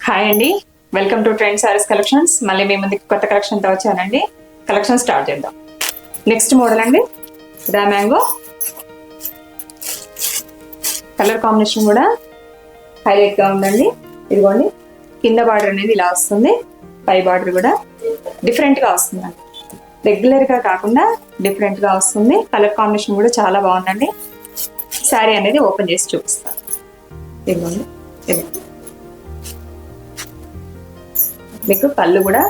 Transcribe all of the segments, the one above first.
Hi అండి, welcome to trend saris collections. మళ్ళీ మీ ముందుకి కొత్త కలెక్షన్తో వచ్చానండి. కలెక్షన్ స్టార్ట్ చేద్దాం. నెక్స్ట్ మోడల్ అండి, రా మ్యాంగో. కలర్ కాంబినేషన్ కూడా హైలైట్గా ఉందండి. ఇదిగోండి, కింద బార్డర్ అనేది ఇలా వస్తుంది, పై బార్డర్ కూడా డిఫరెంట్గా వస్తుందండి. రెగ్యులర్గా కాకుండా డిఫరెంట్గా వస్తుంది. కలర్ కాంబినేషన్ కూడా చాలా బాగుందండి. శారీ అనేది ఓపెన్ చేసి చూపిస్తాను. ఇదిగోండి, ఇది మీకు పళ్ళు కూడా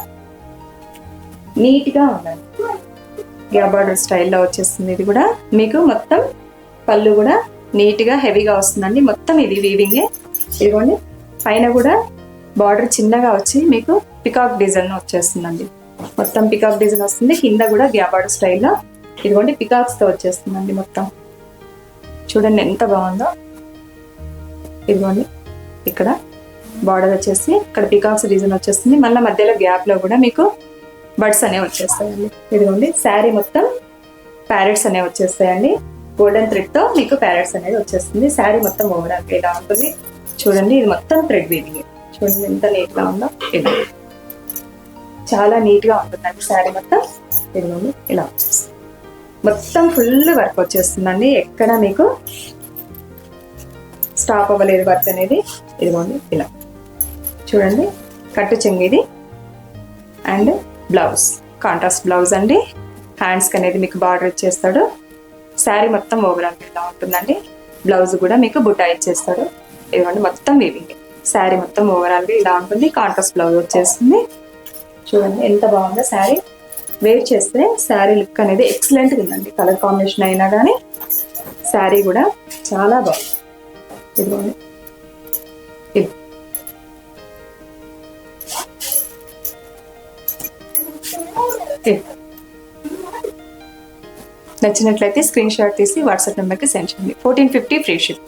నీట్గా ఉందండి. గ్యాప్ బార్డర్ స్టైల్లో వచ్చేస్తుంది. ఇది కూడా మీకు మొత్తం పళ్ళు కూడా నీట్గా హెవీగా వస్తుందండి. మొత్తం ఇది వీవింగే. ఇదిగోండి, పైన కూడా బార్డర్ చిన్నగా వచ్చి మీకు పికాక్ డిజైన్ వచ్చేస్తుందండి. మొత్తం పికాక్ డిజైన్ వస్తుంది. కింద కూడా గ్యాప్ బార్డర్ స్టైల్లో ఇదిగోండి పికాక్స్తో వచ్చేస్తుందండి. మొత్తం చూడండి ఎంత బాగుందో. ఇదిగోండి, ఇక్కడ బార్డర్ వచ్చేసి ఇక్కడ పికాక్స్ డిజైన్ వచ్చేస్తుంది. మళ్ళీ మధ్యలో గ్యాప్ లో కూడా మీకు బడ్స్ అనేవి వచ్చేస్తాయండి. ఇదిగోండి, శారీ మొత్తం ప్యారెట్స్ అనేవి వచ్చేస్తాయండి. గోల్డెన్ థ్రెడ్ తో మీకు ప్యారెట్స్ అనేది వచ్చేస్తుంది. శారీ మొత్తం ఓవరాల్ ఇలా ఉంటుంది. చూడండి, ఇది మొత్తం థ్రెడ్ వీవింగ్. చూడండి ఎంత నీట్ గా ఉందో. ఇది చాలా నీట్ గా ఉంటుందండి శారీ మొత్తం. ఇదిగోండి, ఇలా వచ్చేస్తుంది. మొత్తం ఫుల్ వర్క్ వచ్చేస్తుందండి. ఎక్కడ మీకు స్టాప్ అవ్వలేదు వర్క్ అనేది. ఇదిగోండి, ఇలా చూడండి, కట్టు చెంగిది అండ్ బ్లౌజ్ కాంట్రాస్ట్ బ్లౌజ్ అండి. హ్యాండ్స్కి అనేది మీకు బార్డర్ ఇచ్చేస్తాడు. శారీ మొత్తం ఓవరాల్ ఇలా ఉంటుందండి. బ్లౌజ్ కూడా మీకు బుట్టా ఇచ్చేస్తాడు. ఇదిగోండి, మొత్తం వీవింగ్. శారీ మొత్తం ఓవరాల్గా ఇలా ఉంటుంది. కాంట్రాస్ట్ బ్లౌజ్ వచ్చేస్తుంది. చూడండి ఎంత బాగుందో శారీ. వేర్ చేస్తే శారీ లుక్ అనేది ఎక్సలెంట్గా ఉందండి. కలర్ కాంబినేషన్ అయినా కానీ శారీ కూడా చాలా బాగుంది. ఇదిగోండి, ఇది నచ్చినట్లయితే స్క్రీన్ షాట్ తీసి వాట్సాప్ నెంబర్కి సెండ్ చేయండి. 1450 ఫ్రీ షిప్.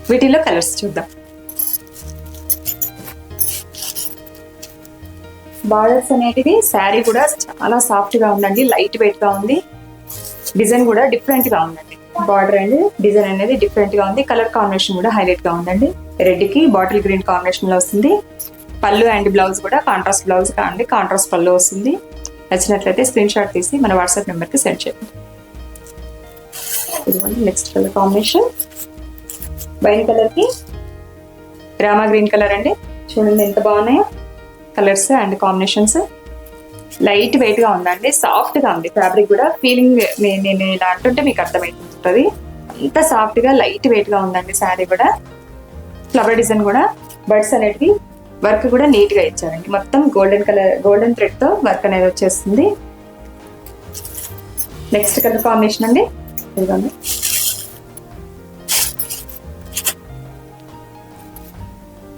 వీటిలో కలర్స్ చూద్దాం. బార్డర్స్ అనేటివి శారీ కూడా చాలా సాఫ్ట్ గా ఉందండి. లైట్ వెయిట్ గా ఉంది. డిజైన్ కూడా డిఫరెంట్ గా ఉందండి. బార్డర్ అండ్ డిజైన్ అనేది డిఫరెంట్ గా ఉంది. కలర్ కాంబినేషన్ కూడా హైలైట్ గా ఉందండి. రెడ్ కి బాటిల్ గ్రీన్ కాంబినేషన్ లో వస్తుంది. పళ్ళు అండ్ బ్లౌజ్ కూడా కాంట్రాస్ట్ బ్లౌజ్ కాండి, కాంట్రాస్ట్ పళ్ళు వస్తుంది. నచ్చినట్లయితే స్క్రీన్ షాట్ తీసి మన వాట్సాప్ నెంబర్ కి సెండ్ చేయండి. ఇదిగోండి next colour combination, wine colour కి రామా గ్రీన్ కలర్ అండి. చూడండి ఎంత బాగున్నాయో colours and combinations. Light weight గా ఉందండి. సాఫ్ట్ గా ఉంది ఫ్యాబ్రిక్ కూడా. ఫీలింగ్ నేను ఇలా అంటుంటే మీకు అర్థమైపోతుంది. అంత సాఫ్ట్ గా లైట్ వెయిట్ గా ఉందండి శారీ కూడా. ఫ్లవర్ డిజైన్ కూడా బర్డ్స్ అనేటివి వర్క్ కూడా నీట్ గా ఇచ్చారండి. మొత్తం గోల్డెన్ కలర్ గోల్డెన్ థ్రెడ్ తో వర్క్ అనేది వచ్చేస్తుంది. నెక్స్ట్ కలర్ కాంబినేషన్ అండి, ఇదిగోండి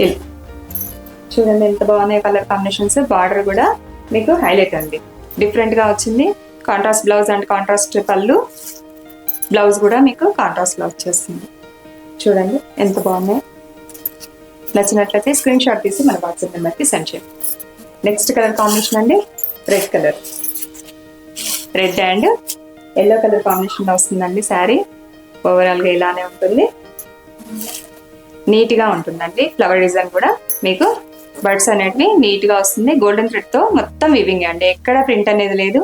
ఇది చూడండి ఎంత బాగున్నాయి కలర్ కాంబినేషన్స్. బార్డర్ కూడా మీకు హైలైట్ అండి, డిఫరెంట్ గా వచ్చింది. కాంట్రాస్ట్ బ్లౌజ్ అండ్ కాంట్రాస్ట్ పళ్ళు. బ్లౌజ్ కూడా మీకు కాంట్రాస్ట్ లో వచ్చేస్తుంది. చూడండి ఎంత బాగున్నాయి. నచ్చినట్లయితే స్క్రీన్ షాట్ తీసి మన వాట్సాప్ నెంబర్కి సెండ్ చేయండి. నెక్స్ట్ కలర్ కాంబినేషన్ అండి, red colour. Red and yellow colour combination లో వస్తుందండి శారీ. ఓవరాల్ గా ఇలానే ఉంటుంది. నీట్ గా ఉంటుందండి. ఫ్లవర్ డిజైన్ కూడా మీకు బర్డ్స్ అనేటివి నీట్ గా వస్తుంది. గోల్డెన్ థ్రెడ్ తో మొత్తం వీవింగ్ అండి. ఎక్కడ ప్రింట్ అనేది లేదు.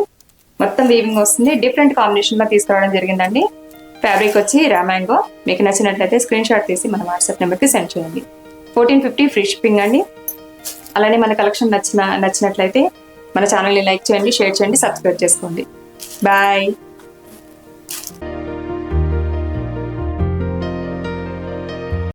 మొత్తం వీవింగ్ వస్తుంది. డిఫరెంట్ కాంబినేషన్ లో తీసుకురావడం జరిగిందండి. ఫ్యాబ్రిక్ వచ్చి రా మ్యాంగో. మీకు నచ్చినట్లయితే స్క్రీన్ షాట్ తీసి మన వాట్సాప్ నెంబర్కి సెండ్ చేయండి. 1450 ఫ్రీ షిప్పింగ్ అండి. అలానే మన కలెక్షన్ నచ్చినట్లయితే మన ఛానల్ని లైక్ చేయండి, షేర్ చేయండి, సబ్స్క్రైబ్ చేసుకోండి. బాయ్.